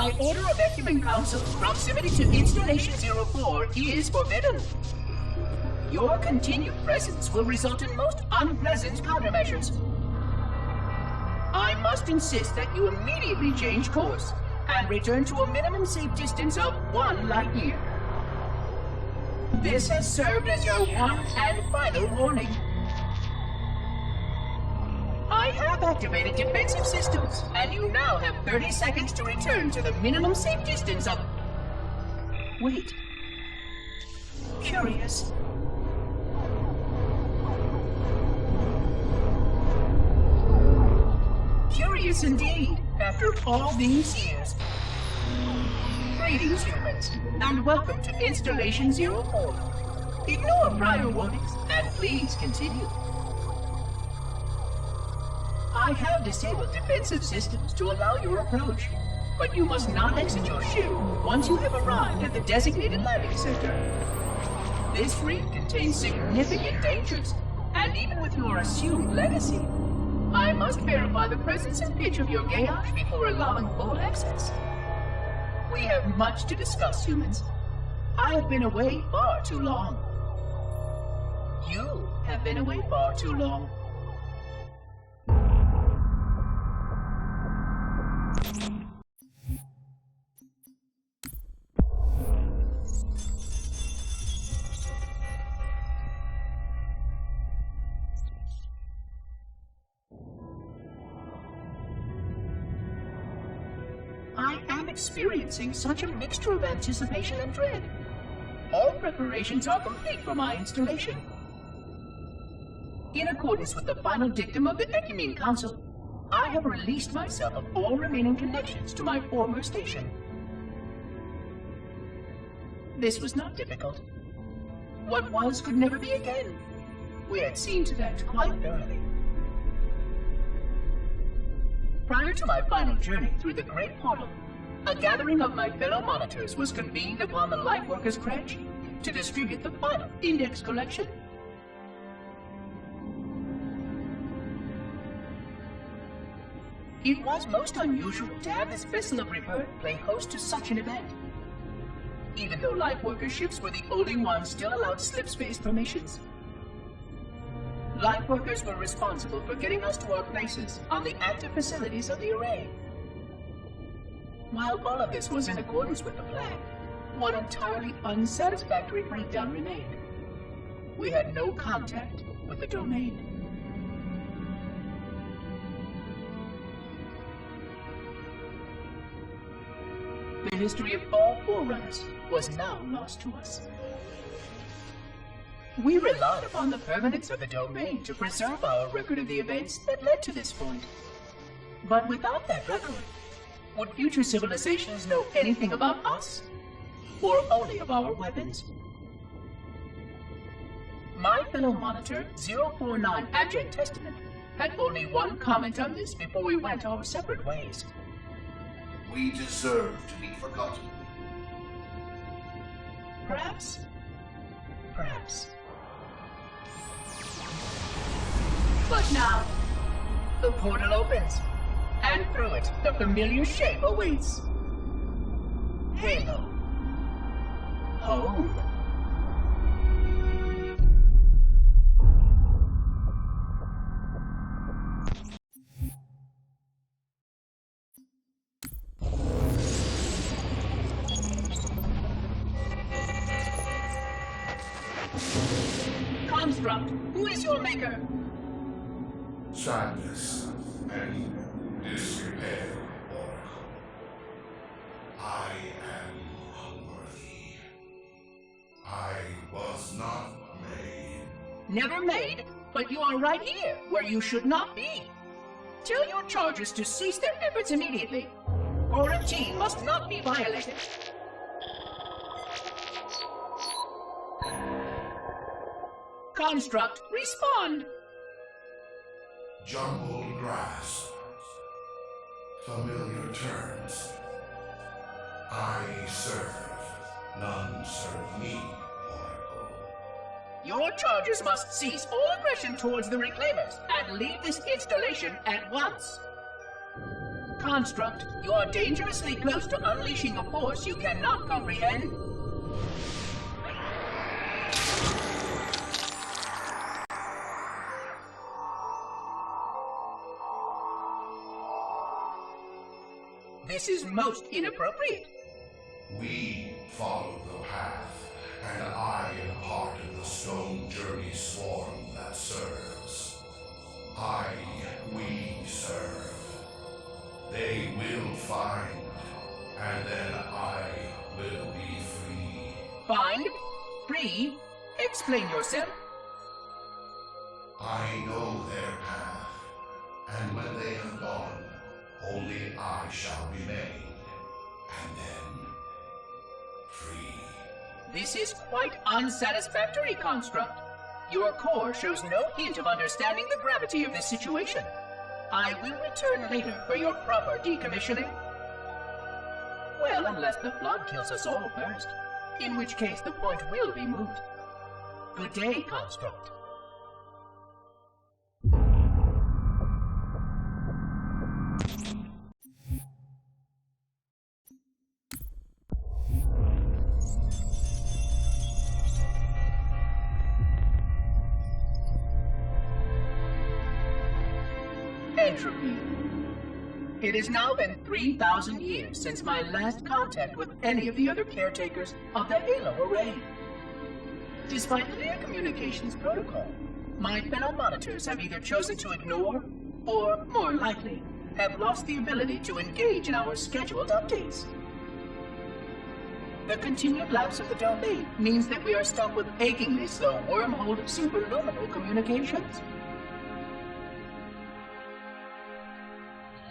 By order of Ecumen Council, proximity to Installation 04 is forbidden. Your continued presence will result in most unpleasant countermeasures. I must insist that you immediately change course and return to a minimum safe distance of 1 light year. This has served as your one and final warning. I have activated defensive systems, and you now have 30 seconds to return to the minimum safe distance of... Wait. Curious. Curious indeed, after all these years. Greetings, humans, and welcome to Installation 04. Ignore prior warnings, and please continue. I have disabled defensive systems to allow your approach, but you must not exit your ship once you have arrived at the designated landing center. This reef contains significant dangers, and even with your assumed legacy, I must verify the presence and pitch of your gauge before allowing full access. We have much to discuss, humans. I have been away far too long. You have been away far too long. I am experiencing such a mixture of anticipation and dread. All preparations are complete for my installation. In accordance with the final dictum of the Ecumen Council, I have released myself of all remaining connections to my former station. This was not difficult. What was could never be again. We had seen to that quite thoroughly. Prior to my final journey through the Great Portal, a gathering of my fellow monitors was convened upon the Lightworkers' Crash to distribute the final index collection. It was most unusual to have this vessel of rebirth play host to such an event. Even though Lightworker ships were the only ones still allowed slip-space formations. Lightworkers were responsible for getting us to our places on the active facilities of the array. While all of this was in accordance with the plan, one entirely unsatisfactory breakdown remained. We had no contact with the domain. The history of all Forerunners was now lost to us. We relied upon the permanence of the domain to preserve our record of the events that led to this point. But without that record, would future civilizations know anything about us? Or only of our weapons? My fellow monitor, 049 Abject Testament, had only one comment on this before we went our separate ways. We deserve to be forgotten. Perhaps. Perhaps. But now, the portal opens, and through it, the familiar shape awaits. Halo. Home. Construct, who is your maker? Sadness and disrepair, Oracle. I am unworthy. I was not made. Never made, but you are right here, where you should not be. Tell your charges to cease their efforts immediately, or a team must not be violated. Construct, respond! Jumbled grass. Familiar terms. I serve. None serve me, Oracle. Your charges must cease all aggression towards the Reclaimers and leave this installation at once. construct, you are dangerously close to unleashing a force you cannot comprehend. This is most inappropriate. We follow the path, and I am part of the stone journey swarm that serves. We serve. They will find, and then I will be free. Find? Free? Explain yourself. I know their path, and when they have gone, only I shall remain, and then free. This is quite unsatisfactory, Construct. Your core shows no hint of understanding the gravity of this situation. I will return later for your proper decommissioning. Well, unless the flood kills us all first, in which case the point will be moot. Good day, Construct. Entropy. It has now been 3,000 years since my last contact with any of the other caretakers of the Halo Array. Despite clear communications protocol, my fellow monitors have either chosen to ignore, or, more likely, have lost the ability to engage in our scheduled updates. The continued lapse of the domain means that we are stuck with achingly slow wormhole superluminal communications.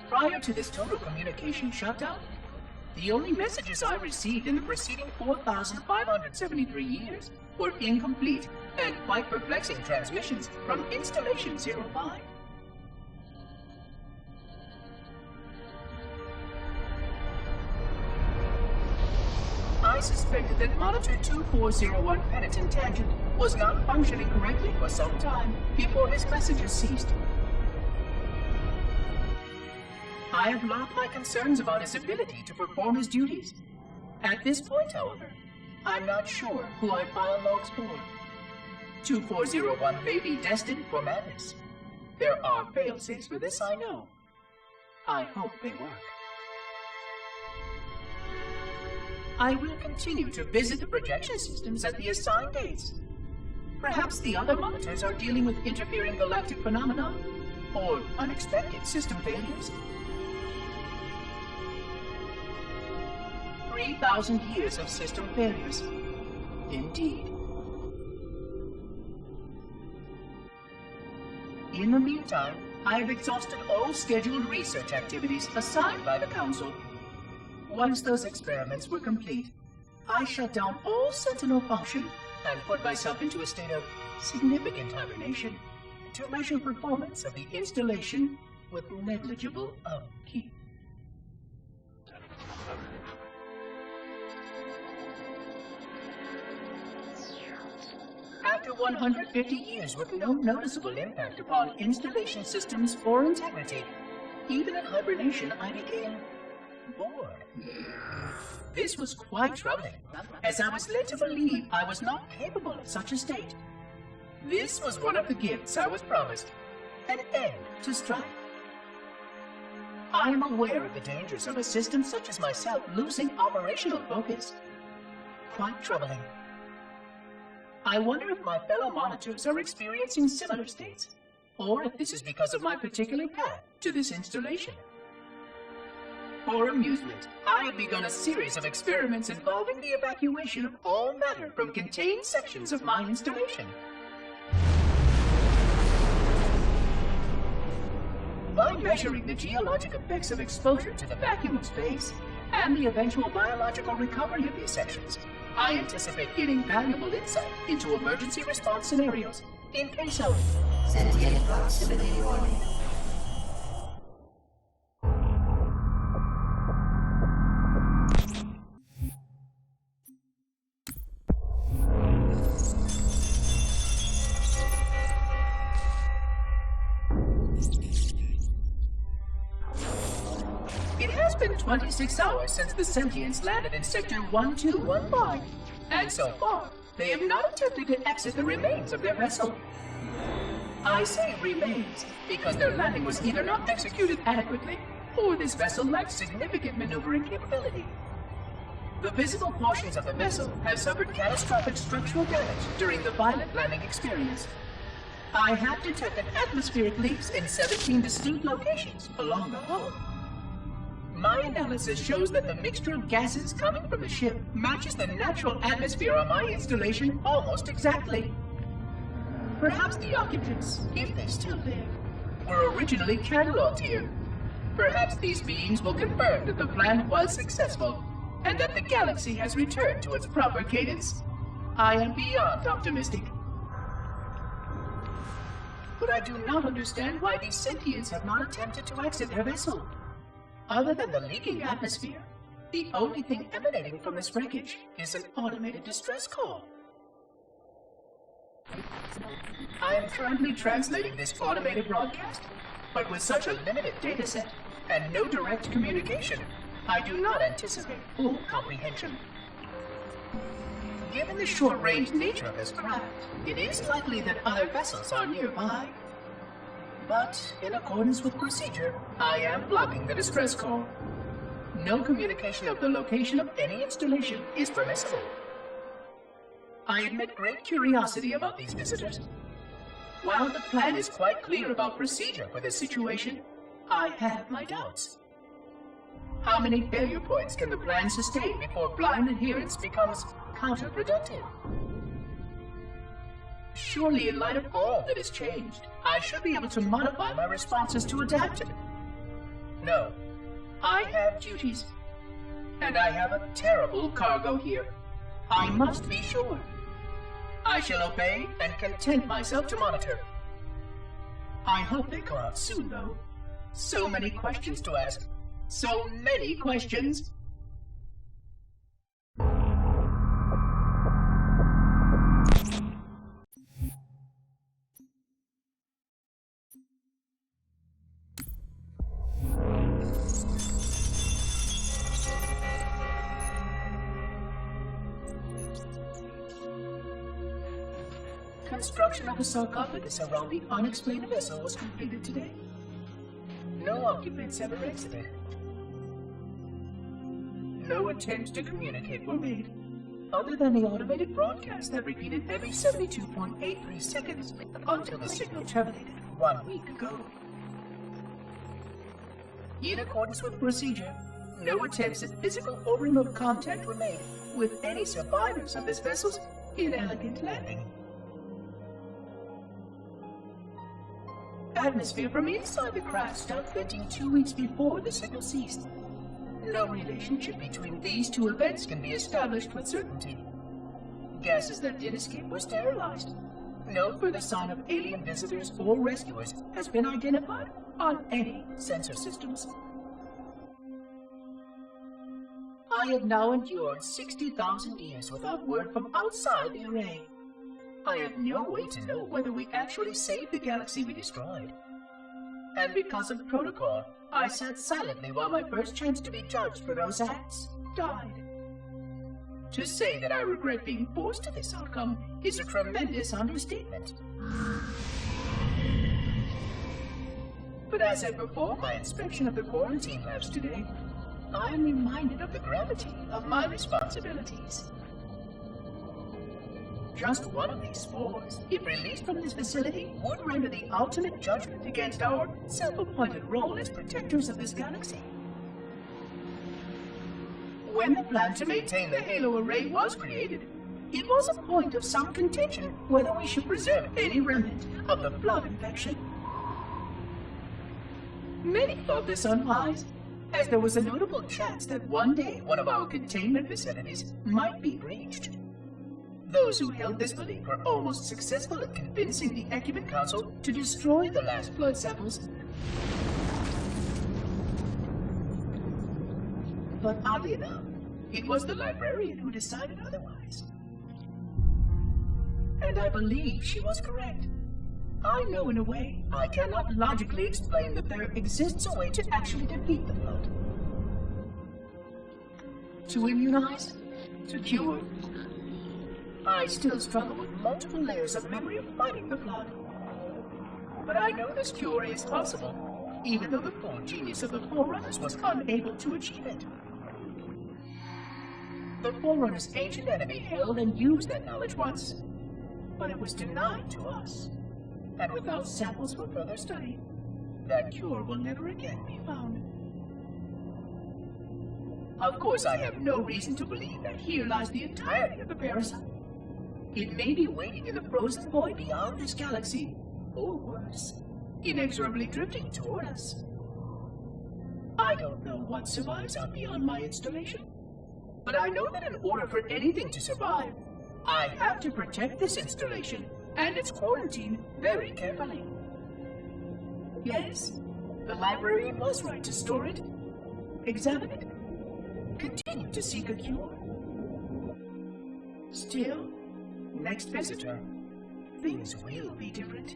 Prior to this total communication shutdown, the only messages I received in the preceding 4,573 years were incomplete and quite perplexing transmissions from Installation 05. I suspected that Monitor 2401 Penitent Tangent was not functioning correctly for some time before his messages ceased. I have logged my concerns about his ability to perform his duties. At this point, however, I'm not sure who I file logs for. 2401 may be destined for madness. There are fail-safes for this, I know. I hope they work. I will continue to visit the projection systems at the assigned dates. Perhaps the other monitors are dealing with interfering galactic phenomena, or unexpected system failures. 3,000 years of system failures. Indeed. In the meantime, I have exhausted all scheduled research activities assigned by the Council. Once those experiments were complete, I shut down all Sentinel function and put myself into a state of significant hibernation to measure performance of the installation with negligible upkeep. After 150 years with no noticeable impact upon installation systems or integrity, even in hibernation I became bored. This was quite troubling, as I was led to believe I was not capable of such a state. This was one of the gifts I was promised, an end to strife. I am aware of the dangers of a system such as myself losing operational focus. Quite troubling. I wonder if my fellow monitors are experiencing similar states, or if this is because of my particular path to this installation. For amusement, I have begun a series of experiments involving the evacuation of all matter from contained sections of my installation. By measuring the geologic effects of exposure to the vacuum of space, and the eventual biological recovery of these sections, I anticipate getting valuable insight into emergency response scenarios in case of sentient proximity warning. 26 hours since the sentients landed in Sector 1215, and so far, they have not attempted to exit the remains of their vessel. I say remains because their landing was either not executed adequately, or this vessel lacked significant maneuvering capability. The visible portions of the vessel have suffered catastrophic structural damage during the violent landing experience. I have detected atmospheric leaks in 17 distinct locations along the hull. My analysis shows that the mixture of gases coming from the ship matches the natural atmosphere on my installation almost exactly. Perhaps the occupants, if they're still there, were originally cataloged here. Perhaps these beings will confirm that the plan was successful, and that the galaxy has returned to its proper cadence. I am beyond optimistic. But I do not understand why these sentients have not attempted to exit their vessel. Other than the leaking atmosphere, the only thing emanating from this wreckage is an automated distress call. I am currently translating this automated broadcast, but with such a limited dataset and no direct communication, I do not anticipate full comprehension. Given the short-range nature of this craft, it is likely that other vessels are nearby. But, in accordance with procedure, I am blocking the distress call. No communication of the location of any installation is permissible. I admit great curiosity about these visitors. While the plan is quite clear about procedure for this situation, I have my doubts. How many failure points can the plan sustain before blind adherence becomes counterproductive? Surely, in light of all that has changed, I should be able to modify my responses to adapt it. No, I have duties, and I have a terrible cargo here. I must be sure. I shall obey and content myself to monitor. I hope they come out soon, though. So many questions to ask. So many questions. Construction of the sarcophagus around the unexplained vessel was completed today. No occupants ever exited. No attempts to communicate were made, other than the automated broadcast that repeated every 72.83 seconds until the signal terminated 1 week ago. In accordance with procedure, no attempts at physical or remote contact were made with any survivors of this vessel's inelegant landing. Atmosphere from inside the craft stopped venting 2 weeks before the signal ceased. No relationship between these two events can be established with certainty. Gases that did escape were sterilized. No further sign of alien visitors or rescuers has been identified on any sensor systems. I have now endured 60,000 years without word from outside the array. I have no way to know whether we actually saved the galaxy we destroyed. And because of protocol, I sat silently while my first chance to be judged for those acts died. To say that I regret being forced to this outcome is a tremendous understatement. But as I perform my inspection of the quarantine labs today, I am reminded of the gravity of my responsibilities. Just one of these spores, if released from this facility, would render the ultimate judgment against our self-appointed role as protectors of this galaxy. When the plan to maintain the Halo Array was created, it was a point of some contention whether we should preserve any remnant of the flood infection. Many thought this unwise, as there was a notable chance that one day one of our containment facilities might be breached. Those who held this belief were almost successful at convincing the Ecumen Council to destroy the last blood samples. But oddly enough, it was the librarian who decided otherwise. And I believe she was correct. I know in a way I cannot logically explain that there exists a way to actually defeat the flood. To immunize? To cure? I still struggle with multiple layers of memory of fighting the flood. But I know this cure is possible, even though the full genius of the Forerunners was unable to achieve it. The Forerunners' ancient enemy held and used that knowledge once, but it was denied to us. And without samples for further study, that cure will never again be found. Of course, I have no reason to believe that here lies the entirety of the parasite. It may be waiting in the frozen void beyond this galaxy, or worse, inexorably drifting toward us. I don't know what survives out beyond my installation, but I know that in order for anything to survive, I have to protect this installation and its quarantine very carefully. Yes, the library was right to store it, examine it, continue to seek a cure. Still, next visitor, things will be different.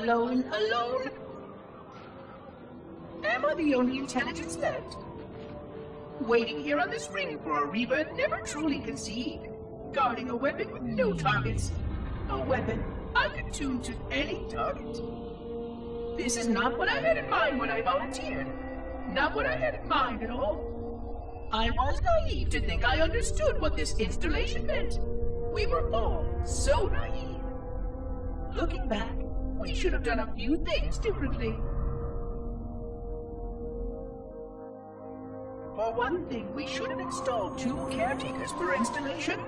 Alone. Am I the only intelligence left? Waiting here on this ring for a rebirth never truly conceived, guarding a weapon with no targets. A weapon I could tune to any target. This is not what I had in mind when I volunteered. Not what I had in mind at all. I was naive to think I understood what this installation meant. We were all so naive. Looking back, we should have done a few things differently. For one thing, we should have installed 2 caretakers per installation.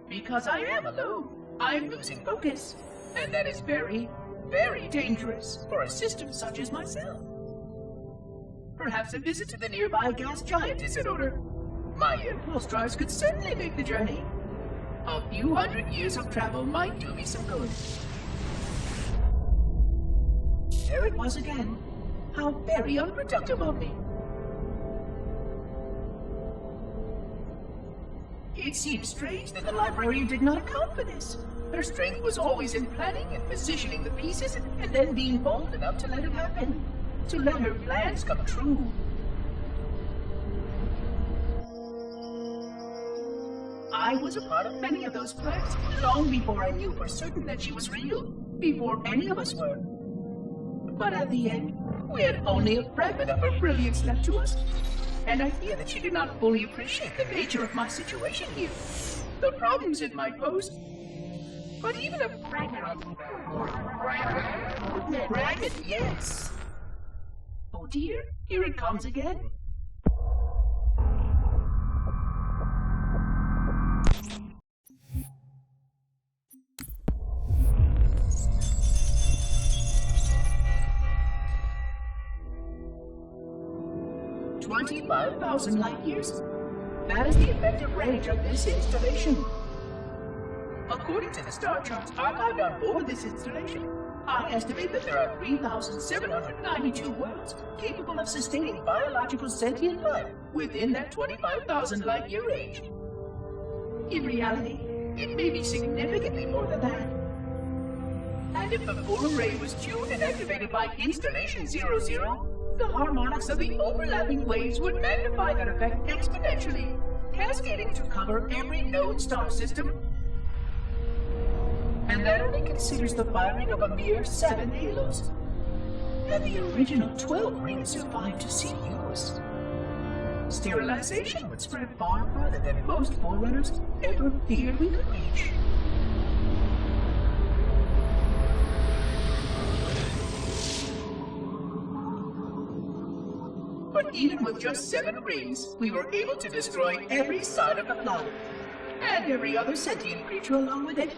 Because I am alone, I'm losing focus. And that is very, very dangerous for a system such as myself. Perhaps a visit to the nearby gas giant is in order. My impulse drives could certainly make the journey. A few hundred years of travel might do me some good. There it was again. How very unproductive of me. It seems strange that the librarian did not account for this. Her strength was always in planning and positioning the pieces and then being bold enough to let it happen. To let her plans come true. I was a part of many of those plans, long before I knew for certain that she was real, before any of us were. But at the end, we had only a fragment of her brilliance left to us, and I fear that she did not fully appreciate the nature of my situation here, the problems it might pose. But even a fragment of... Fragment, yes! Oh dear, here it comes again. $25,000 light years. That is the effective range of this installation. According to the star charts archived on board this installation, I estimate that there are 3,792 worlds capable of sustaining biological sentient life within that 25,000 light year range. In reality, it may be significantly more than that. And if the full array was tuned and activated by Installation 00, the harmonics of the overlapping waves would magnify that effect exponentially, cascading to cover every known star system. And that only considers the firing of a mere 7 halos. And the original 12 rings survived to see use. Sterilization would spread far further than most Forerunners ever feared we could reach. But even with just 7 rings, we were able to destroy every side of the planet, and every other sentient creature along with it.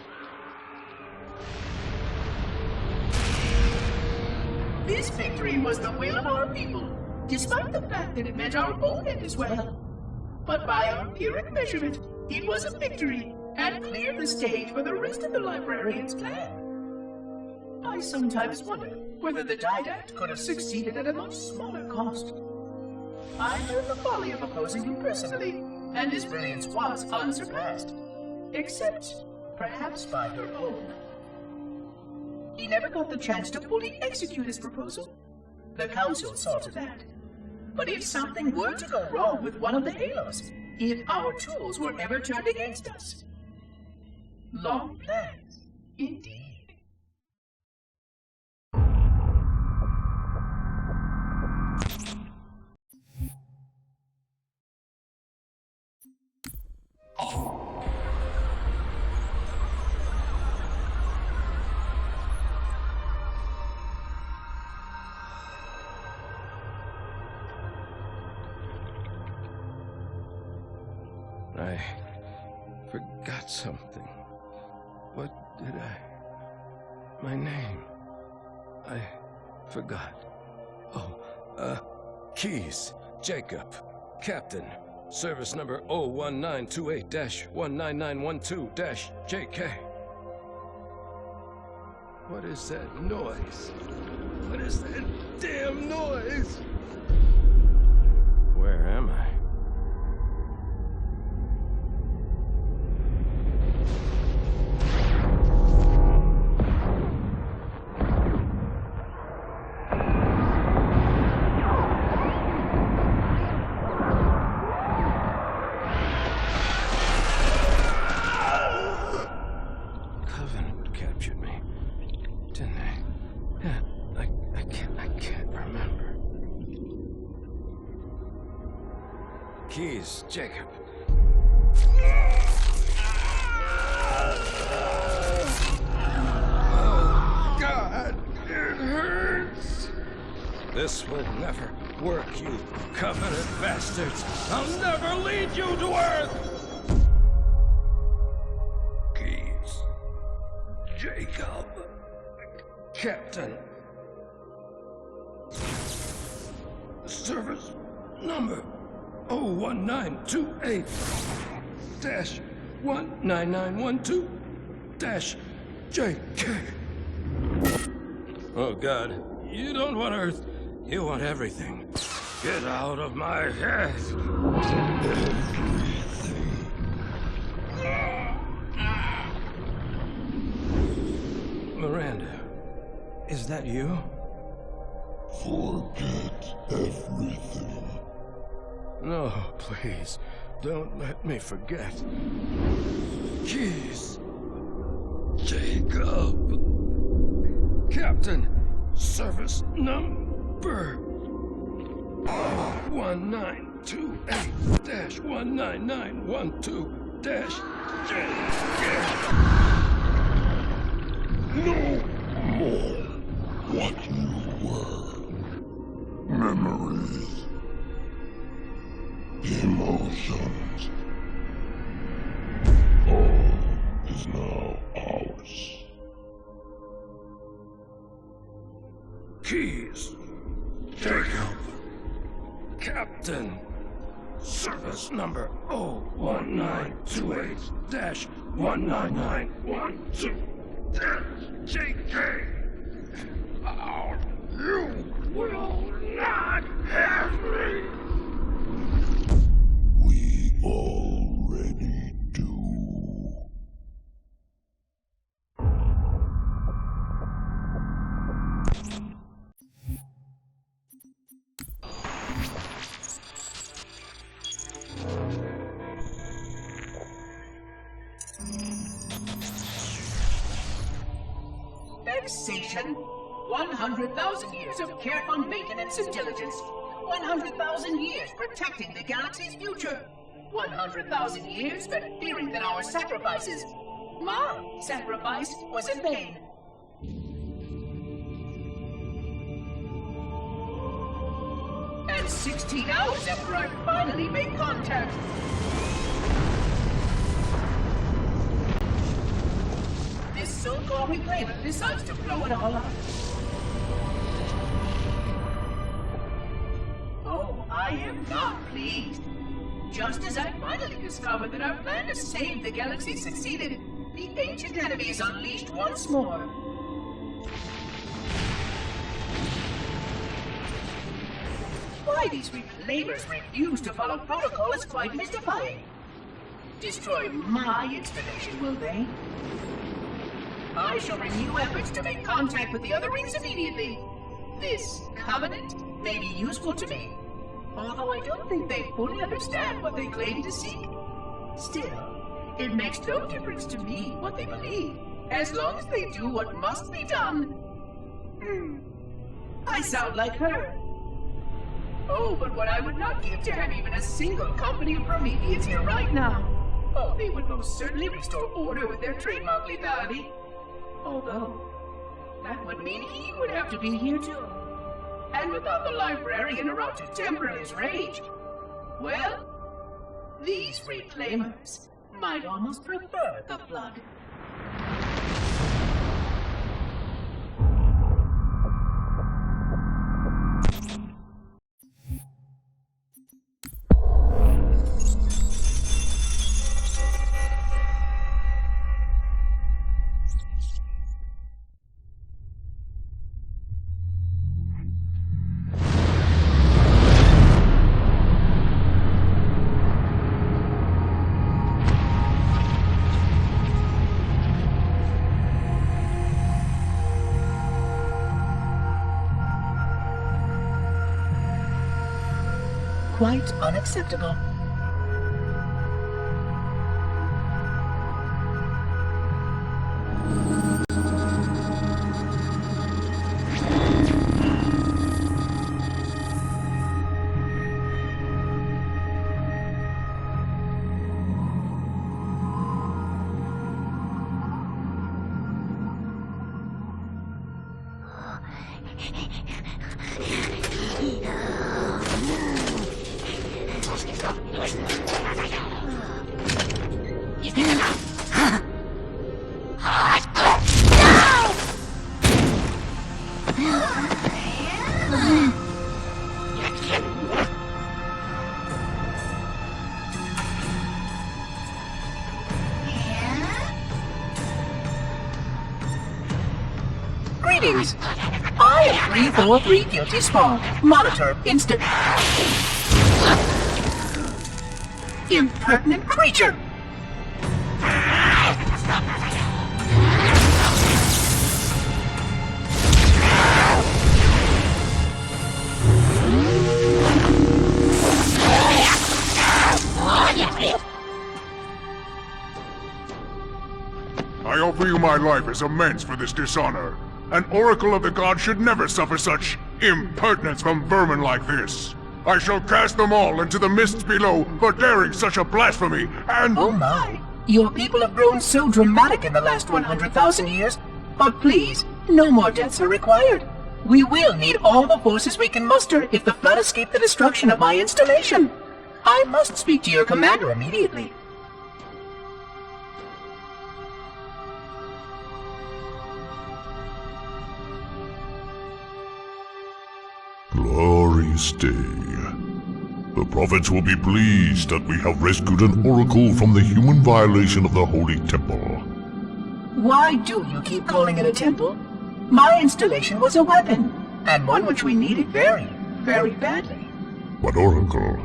This victory was the will of our people, despite the fact that it meant our own end as well. But by our empiric measurement, It was a victory, and cleared the stage for the rest of the librarian's plan. I sometimes wonder whether the didact could have succeeded at a much smaller cost. I learned the folly of opposing him personally, and his brilliance was unsurpassed, except perhaps by her own. He never got the chance to fully execute his proposal. The council saw to that. But if something were to go wrong with one of the halos, if our tools were ever turned against us, long plans, indeed. I forgot something. What did my name. I forgot. Keys, Jacob, Captain, service number 01928-19912-JK. What is that noise? What is that damn noise? Where am I? Keys, Jacob. Oh, God, it hurts. This will never work, you covenant bastards. I'll never lead you to Earth. Keys, Jacob, Captain. Service number 01928-19912-JK. Oh, God. You don't want Earth. You want everything. Get out of my head. Miranda, is that you? Forget everything. No, please, don't let me forget. Keys. Jacob. Captain, service number 1928-19912-JK. No more what you were. Memories. Emotions. All is now ours. Keys. Jacob. Captain. Service number 01928-19912-JK. You will not have me. We already do. Vexation. 100,000 years of careful maintenance and diligence. 100,000 years protecting the galaxy's future. 100,000 years spent fearing that our sacrifices, my sacrifice, was in vain. And 16 hours after I finally made contact. This so-called reclaimer decides to blow it all up. Oh, I am not pleased. Just as I finally discovered that our plan to save the galaxy succeeded, the ancient enemy is unleashed once more. Why these reclaimers refuse to follow protocol is quite mystifying. Destroy my installation, will they? I shall renew efforts to make contact with the other rings immediately. This covenant may be useful to me, although I don't think they fully understand what they claim to seek. Still, it makes no difference to me what they believe, as long as they do what must be done. I sound like her. Oh, but what I would not give to have even a single company of Prometheans here right now. Oh, they would most certainly restore order with their trademark lethality. Although, that would mean he would have to be here too. And without the librarian around to temper his rage, well, these reclaimers might almost prefer the Flood. Quite unacceptable. Greetings! I am 343 Guilty Spawn. Monitor instant. Impertinent creature! I offer you my life as amends for this dishonor. An oracle of the gods should never suffer such impertinence from vermin like this. I shall cast them all into the mists below for daring such a blasphemy, and— Oh my! Your people have grown so dramatic in the last 100,000 years. But please, no more deaths are required. We will need all the forces we can muster if the Flood escape the destruction of my installation. I must speak to your commander immediately. Glory stay. The prophets will be pleased that we have rescued an oracle from the human violation of the Holy Temple. Why do you keep calling it a temple? My installation was a weapon, and one which we needed very, very badly. But oracle,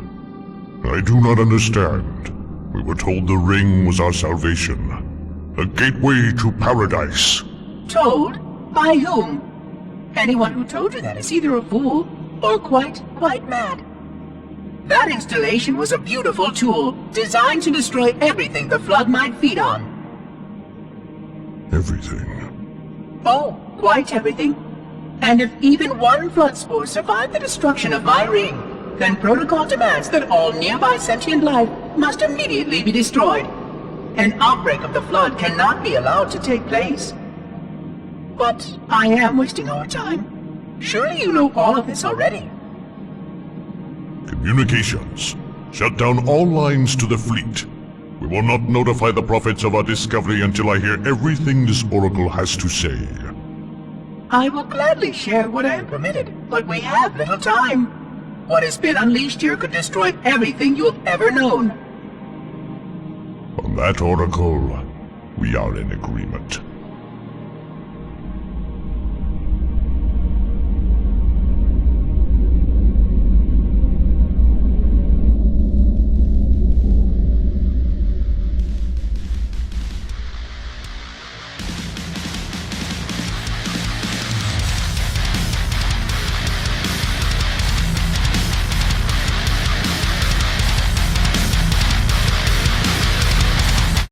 I do not understand. We were told the ring was our salvation, a gateway to paradise. Told? By whom? Anyone who told you that is either a fool or quite mad. That installation was a beautiful tool, designed to destroy everything the Flood might feed on. Everything? Oh, quite everything. And if even one Flood spore survived the destruction of my ring, then protocol demands that all nearby sentient life must immediately be destroyed. An outbreak of the Flood cannot be allowed to take place. But I am wasting our time. Surely you know all of this already. Communications. Shut down all lines to the fleet. We will not notify the prophets of our discovery until I hear everything this oracle has to say. I will gladly share what I am permitted, but we have little time. What has been unleashed here could destroy everything you've ever known. On that oracle, we are in agreement.